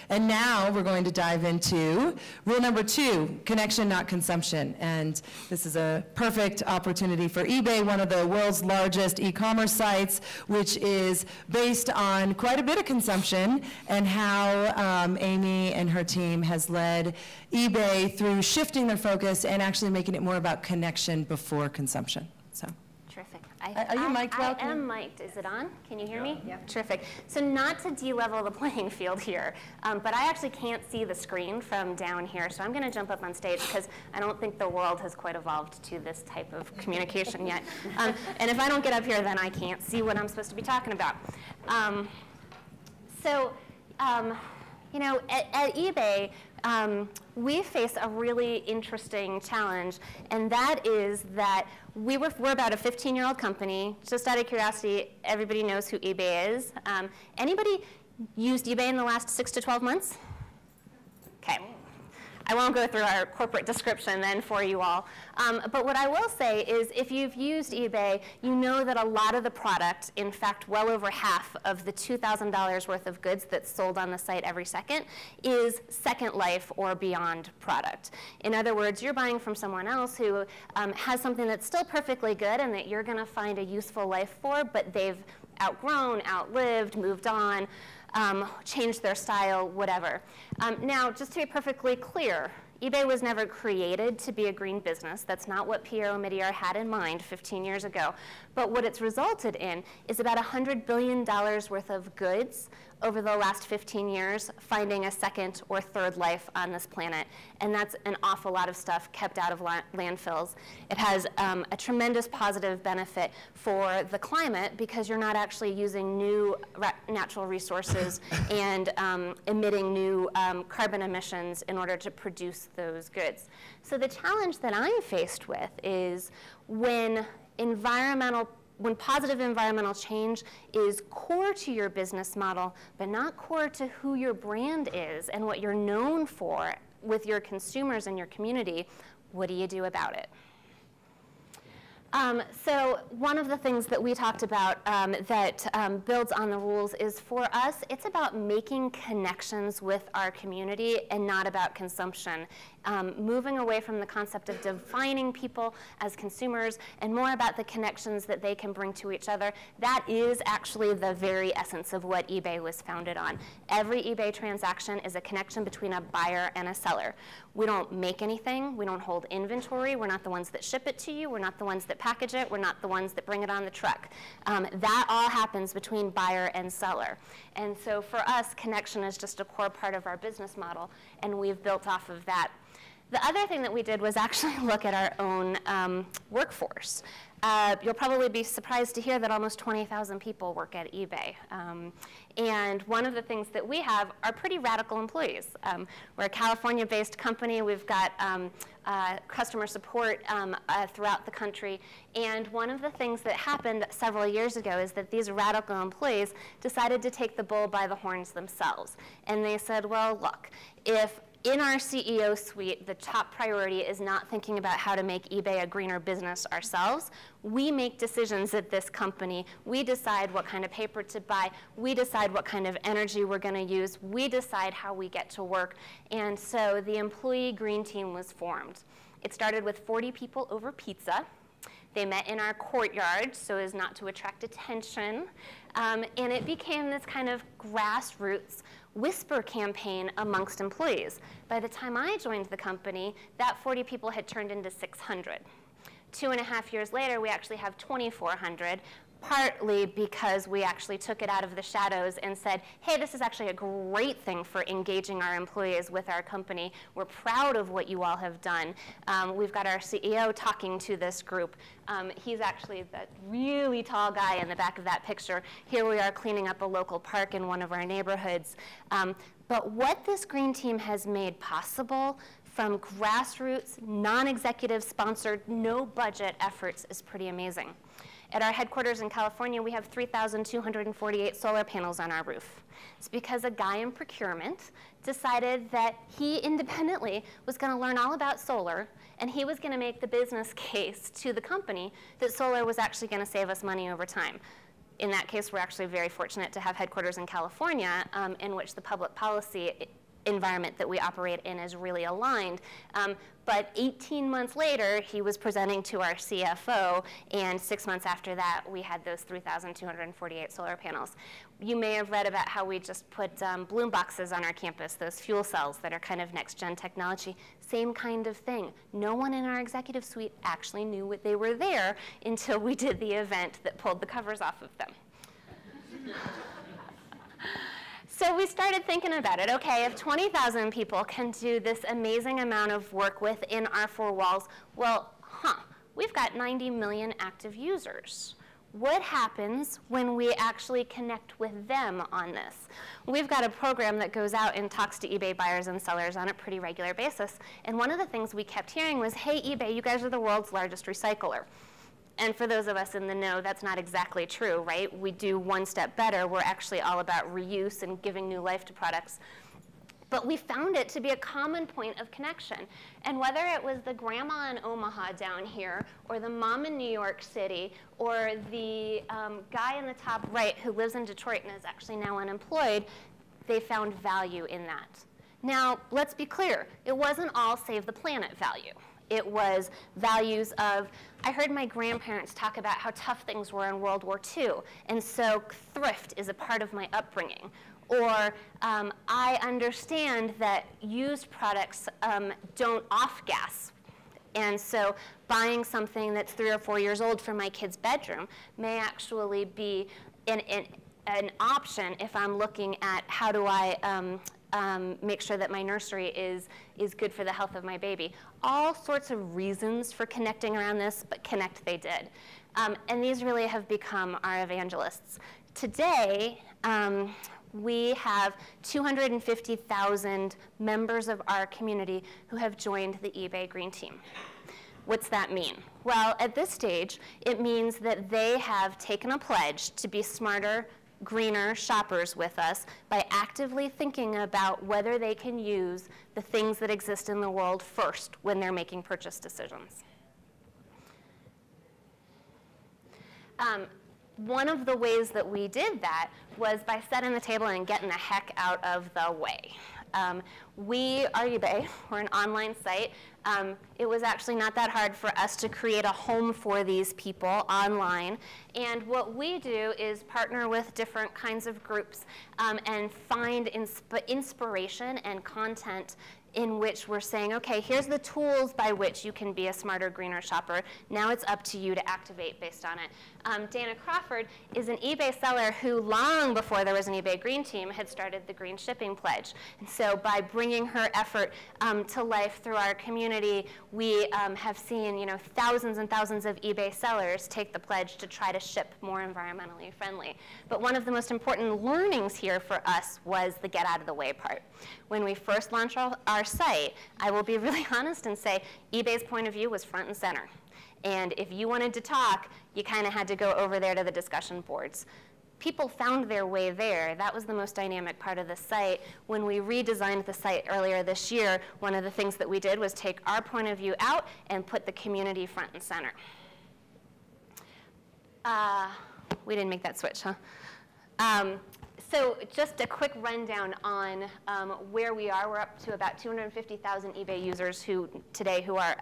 And now we're going to dive into rule number 2, connection, not consumption. And this is a perfect opportunity for eBay, one of the world's largest e-commerce sites, which is based on quite a bit of consumption, and how Amy and her team has led eBay through shifting their focus and actually making it more about connection before consumption. So. Terrific. Are you mic'd well? I am mic'd. Is it on? Can you hear me? Yeah. Terrific. So not to de-level the playing field here, but I actually can't see the screen from down here, so I'm going to jump up on stage because I don't think the world has quite evolved to this type of communication yet. And if I don't get up here, then I can't see what I'm supposed to be talking about. You know, at eBay, we face a really interesting challenge, and that is that we're about a 15-year-old company. Just out of curiosity, everybody knows who eBay is. Anybody used eBay in the last 6 to 12 months? Okay. I won't go through our corporate description then for you all. But what I will say is if you've used eBay, you know that a lot of the product, in fact, well over half of the $2,000 worth of goods that's sold on the site every second, is second life or beyond product. In other words, you're buying from someone else who has something that's still perfectly good and that you're going to find a useful life for, but they've outgrown, outlived, moved on, changed their style, whatever. Now, just to be perfectly clear, eBay was never created to be a green business. That's not what Pierre Omidyar had in mind 15 years ago. But what it's resulted in is about $100 billion worth of goods over the last 15 years finding a second or third life on this planet. And that's an awful lot of stuff kept out of landfills. It has a tremendous positive benefit for the climate because you're not actually using new natural resources and emitting new carbon emissions in order to produce those goods. So the challenge that I'm faced with is when positive environmental change is core to your business model, but not core to who your brand is and what you're known for with your consumers and your community, what do you do about it? So one of the things that we talked about that builds on the rules is for us, it's about making connections with our community and not about consumption. Moving away from the concept of defining people as consumers and more about the connections that they can bring to each other. That is actually the very essence of what eBay was founded on. Every eBay transaction is a connection between a buyer and a seller. We don't make anything. We don't hold inventory. We're not the ones that ship it to you. We're not the ones that package it. We're not the ones that bring it on the truck. That all happens between buyer and seller. And so for us, connection is just a core part of our business model, and we've built off of that. The other thing that we did was actually look at our own workforce. You'll probably be surprised to hear that almost 20,000 people work at eBay. And one of the things that we have are pretty radical employees. We're a California-based company. We've got customer support throughout the country. And one of the things that happened several years ago is that these radical employees decided to take the bull by the horns themselves. And they said, well, look, if in our CEO suite, the top priority is not thinking about how to make eBay a greener business ourselves. We make decisions at this company. We decide what kind of paper to buy. We decide what kind of energy we're going to use. We decide how we get to work. And so the employee green team was formed. It started with 40 people over pizza. They met in our courtyard so as not to attract attention. And it became this kind of grassroots whisper campaign amongst employees. By the time I joined the company, that 40 people had turned into 600. 2.5 years later, we actually have 2,400, partly because we actually took it out of the shadows and said, hey, this is actually a great thing for engaging our employees with our company. We're proud of what you all have done. We've got our CEO talking to this group. He's actually that really tall guy in the back of that picture. Here we are cleaning up a local park in one of our neighborhoods. But what this green team has made possible from grassroots, non-executive sponsored, no budget efforts is pretty amazing. At our headquarters in California, we have 3,248 solar panels on our roof. It's because a guy in procurement decided that he independently was going to learn all about solar, and he was going to make the business case to the company that solar was actually going to save us money over time. In that case, we're actually very fortunate to have headquarters in California, in which the public policy environment that we operate in is really aligned. But 18 months later, he was presenting to our CFO, and 6 months after that, we had those 3,248 solar panels. You may have read about how we just put bloom boxes on our campus, those fuel cells that are kind of next-gen technology. Same kind of thing. No one in our executive suite actually knew what they were there until we did the event that pulled the covers off of them. So we started thinking about it. Okay, if 20,000 people can do this amazing amount of work within our four walls, well, we've got 90 million active users. What happens when we actually connect with them on this? We've got a program that goes out and talks to eBay buyers and sellers on a pretty regular basis. And one of the things we kept hearing was, hey, eBay, you guys are the world's largest recycler. And for those of us in the know, that's not exactly true, right? We do one step better. We're actually all about reuse and giving new life to products. But we found it to be a common point of connection. And whether it was the grandma in Omaha down here, or the mom in New York City, or the guy in the top right who lives in Detroit and is actually now unemployed, they found value in that. Now, let's be clear. It wasn't all save the planet value. It was values of, I heard my grandparents talk about how tough things were in World War II, and so thrift is a part of my upbringing. Or I understand that used products don't off-gas, and so buying something that's 3 or 4 years old for my kid's bedroom may actually be an option if I'm looking at how do I make sure that my nursery is good for the health of my baby. All sorts of reasons for connecting around this, but connect they did. And these really have become our evangelists. Today, we have 250,000 members of our community who have joined the eBay Green Team. What's that mean? Well, at this stage, it means that they have taken a pledge to be smarter, greener shoppers with us by actively thinking about whether they can use the things that exist in the world first when they're making purchase decisions. One of the ways that we did that was by setting the table and getting the heck out of the way. We are eBay. We're an online site. It was actually not that hard for us to create a home for these people online. And what we do is partner with different kinds of groups and find inspiration and content in which we're saying, okay, here's the tools by which you can be a smarter, greener shopper. Now it's up to you to activate based on it. Dana Crawford is an eBay seller who, long before there was an eBay Green Team, had started the Green Shipping Pledge. And so by bringing her effort to life through our community, we have seen thousands and thousands of eBay sellers take the pledge to try to ship more environmentally friendly. But one of the most important learnings here for us was the get out of the way part. When we first launched our site, I will be really honest and say eBay's point of view was front and center. And if you wanted to talk, you kind of had to go over there to the discussion boards. People found their way there. That was the most dynamic part of the site. When we redesigned the site earlier this year, one of the things that we did was take our point of view out and put the community front and center. We didn't make that switch, huh? So just a quick rundown on where we are. We're up to about 250,000 eBay users today who are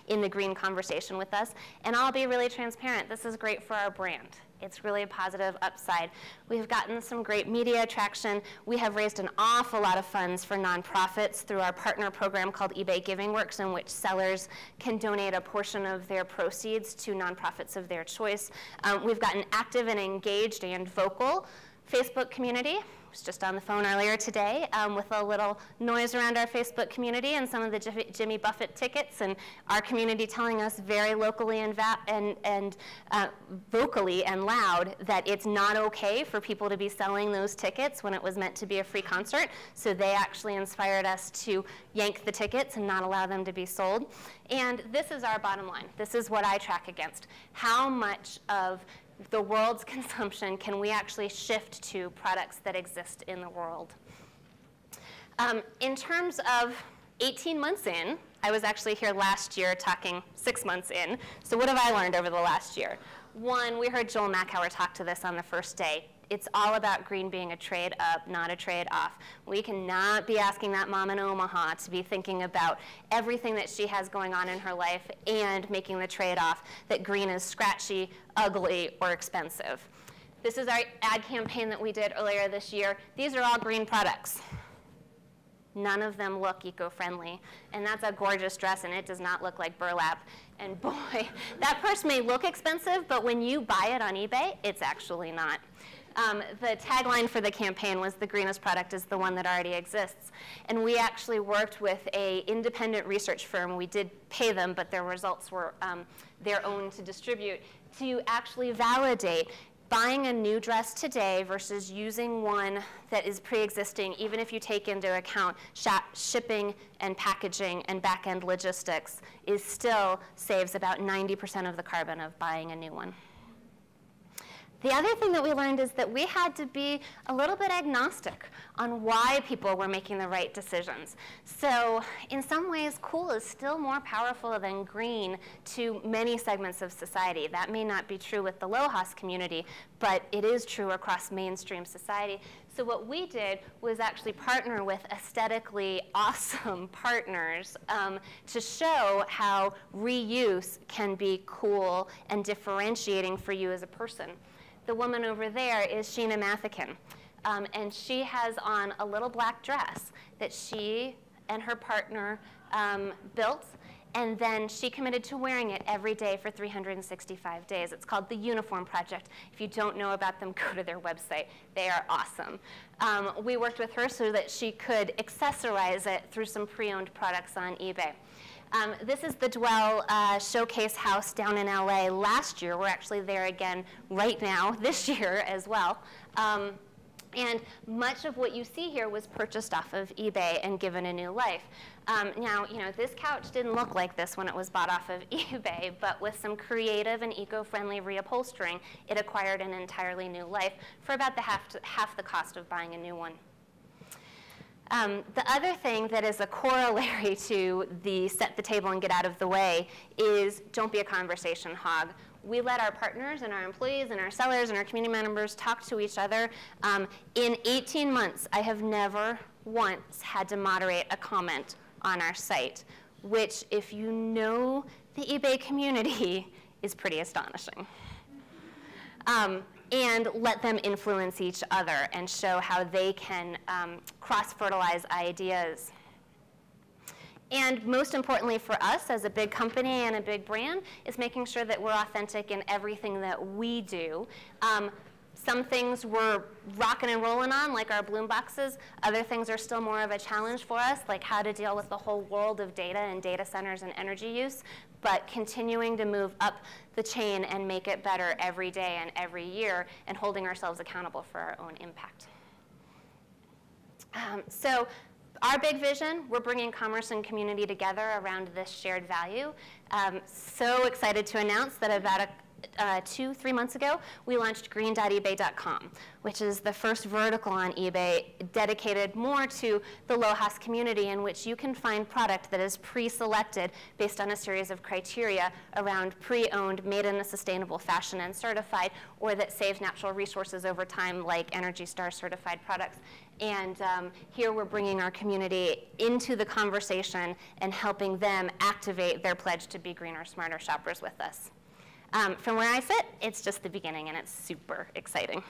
in the green conversation with us. And I'll be really transparent. This is great for our brand. It's really a positive upside. We've gotten some great media traction. We have raised an awful lot of funds for nonprofits through our partner program called eBay Giving Works, in which sellers can donate a portion of their proceeds to nonprofits of their choice. We've got an active and engaged and vocal Facebook community. I was just on the phone earlier today with a little noise around our Facebook community and some of the Jimmy Buffett tickets, and our community telling us very locally and vocally and loud that it's not okay for people to be selling those tickets when it was meant to be a free concert. So they actually inspired us to yank the tickets and not allow them to be sold. And this is our bottom line. This is what I track against. How much of the world's consumption can we actually shift to products that exist in the world? In terms of 18 months in, I was actually here last year talking 6 months in. So what have I learned over the last year? One, we heard Joel Macauer talk to this on the first day. It's all about green being a trade up, not a trade off. We cannot be asking that mom in Omaha to be thinking about everything that she has going on in her life and making the trade off that green is scratchy, ugly, or expensive. This is our ad campaign that we did earlier this year. These are all green products. None of them look eco-friendly. And that's a gorgeous dress, and it does not look like burlap. And boy, that purse may look expensive, but when you buy it on eBay, it's actually not. The tagline for the campaign was, "The greenest product is the one that already exists." And we actually worked with an independent research firm. We did pay them, but their results were their own to distribute, to actually validate buying a new dress today versus using one that is pre-existing, even if you take into account shipping and packaging and back-end logistics, is still saves about 90% of the carbon of buying a new one. The other thing that we learned is that we had to be a little bit agnostic on why people were making the right decisions. So in some ways, cool is still more powerful than green to many segments of society. That may not be true with the LOHAS community, but it is true across mainstream society. So what we did was actually partner with aesthetically awesome partners to show how reuse can be cool and differentiating for you as a person. The woman over there is Sheena Mathican, and she has on a little black dress that she and her partner built, and then she committed to wearing it every day for 365 days. It's called the Uniform Project. If you don't know about them, go to their website. They are awesome. We worked with her so that she could accessorize it through some pre-owned products on eBay. This is the Dwell Showcase House down in LA last year. We're actually there again right now, this year as well. And much of what you see here was purchased off of eBay and given a new life. Now, this couch didn't look like this when it was bought off of eBay, but with some creative and eco-friendly reupholstering, it acquired an entirely new life for about half the cost of buying a new one. The other thing that is a corollary to the set the table and get out of the way is don't be a conversation hog. We let our partners and our employees and our sellers and our community members talk to each other. In 18 months, I have never once had to moderate a comment on our site, which, if you know the eBay community, is pretty astonishing. And let them influence each other and show how they can cross-fertilize ideas. And most importantly for us as a big company and a big brand is making sure that we're authentic in everything that we do. Some things we're rocking and rolling on, like our bloom boxes. Other things are still more of a challenge for us, like how to deal with the whole world of data and data centers and energy use, but continuing to move up the chain and make it better every day and every year, and holding ourselves accountable for our own impact. So our big vision, we're bringing commerce and community together around this shared value. So excited to announce that about 2-3 months ago, we launched green.ebay.com, which is the first vertical on eBay dedicated more to the LOHAS community, in which you can find product that is pre-selected based on a series of criteria around pre-owned, made in a sustainable fashion and certified, or that saves natural resources over time, like Energy Star certified products. And here we're bringing our community into the conversation and helping them activate their pledge to be greener, smarter shoppers with us. From where I sit, it's just the beginning, and it's super exciting.